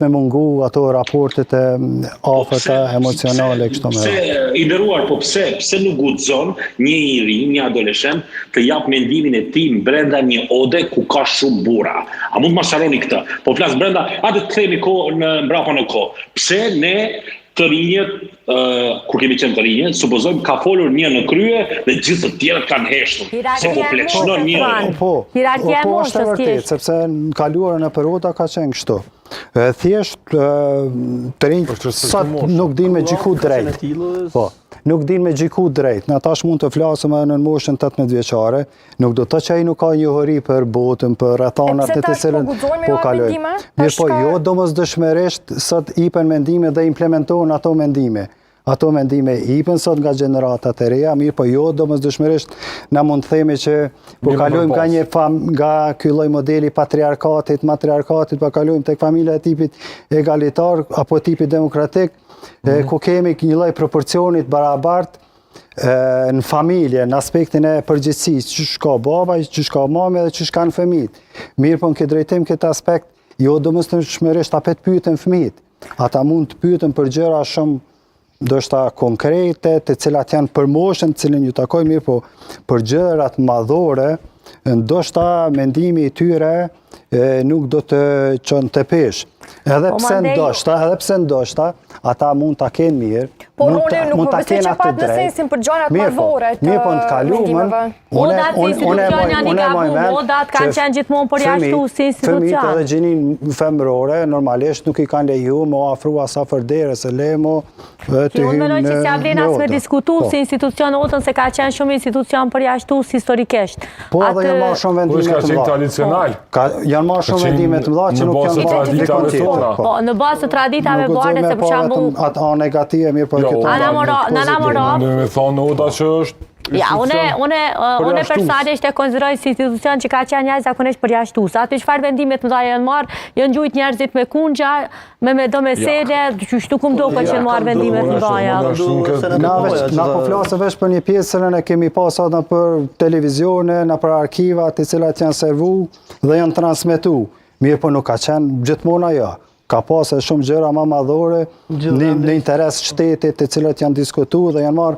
me mungu ato raportet e afërta emocionale kështu me. I nderuar, po pse nuk guxon një i ri, një adoleshent të jap mendimin e tij brenda një ode ku ka shumë burra. A mund të masharoni këtë? Po flas brenda, atë të kthehemi kohë në mbrapa në kohë. Pse ne të rinjët, kur kemi qenë të rinjët, supozojmë ka folur një në krye dhe gjithë të tjerët kanë heshtur. Se po pleshnon një. Po, është e vërtet, sepse në kaluarën e periudha ka qenë kështu. Thjesht të rinjët sot nuk din me gjiku drejt. Po, nuk din me gjiku drejt. Në tash mund të flasëm në moshën 18 vjeçare, nuk do të që ai nuk ka njohuri për botën, për rrethanat e të cilën po kalojnë. Mirë po, jo domosdoshmërisht sot ipen mendime dhe implementohen ato mendime. Ato mendime ipen sot nga gjeneratat e reja, mirë po jo domosdoshmërisht na mund të themi që po kalojmë nga ky lloj modeli patriarkatit, matriarkatit, po kalojmë tek familja e tipit egalitar apo tipit demokratik, ku kemi një lloj proporcionit barabartë në familje, në aspektin e përgjithësisë, çish ka baba, çish ka mama dhe çish kanë fëmijët. Mirë po në këtë drejtim këtë aspekt, jo domosdoshmërisht apo të pyeten fëmijët. Ata mund të pyeten për gjëra shumë ndoshta konkrete, të cilat janë për moshën të cilën ju takoj, mirë po për gjërat madhore, ndoshta mendimi i tyre nuk do të çon të pesh. Edhe pse ndoshta, ata mund ta kenë mirë, mund ta kenë atë drejt. Për gjërat madhore të mendimeve. Modat kanë qenë gjithmonë përjashtu si institucion. Fëmijët edhe gjinin femërore normalisht nuk i kanë lejuar me afrua sa derës e lemo të Unë mendoj që s'ja vlen as me diskutu si institucion otën se ka qenë shumë institucion përjashtues historikisht. Po edhe janë marrë shumë vendime të mëdha. Janë marrë shumë vendime të mëdha që nuk janë traditave tona. Po, në bazë të traditave bardhe se për shembull atë negative mirë po këto. Ana Morov. Ne thonë Oda që është. Ja, unë personalisht e konsideroj si institucion që ka qenë jashtëzakonisht përjashtues. Atë çfarë vendime të mëdha janë marrë, janë gjujt njerëzit me kungja, me domesele, çështu kum duket që marrë vendime të mëdha. Na po flasë vesh për një pjesë që ne kemi pasur nëpër televizione, nëpër arkiva, të cilat janë servu dhe janë transmetuar. Mirë po nuk ka qenë gjithmonë ajo. Ka pasur shumë gjëra më madhore në interes shtetit të cilat janë diskutuar dhe janë marrë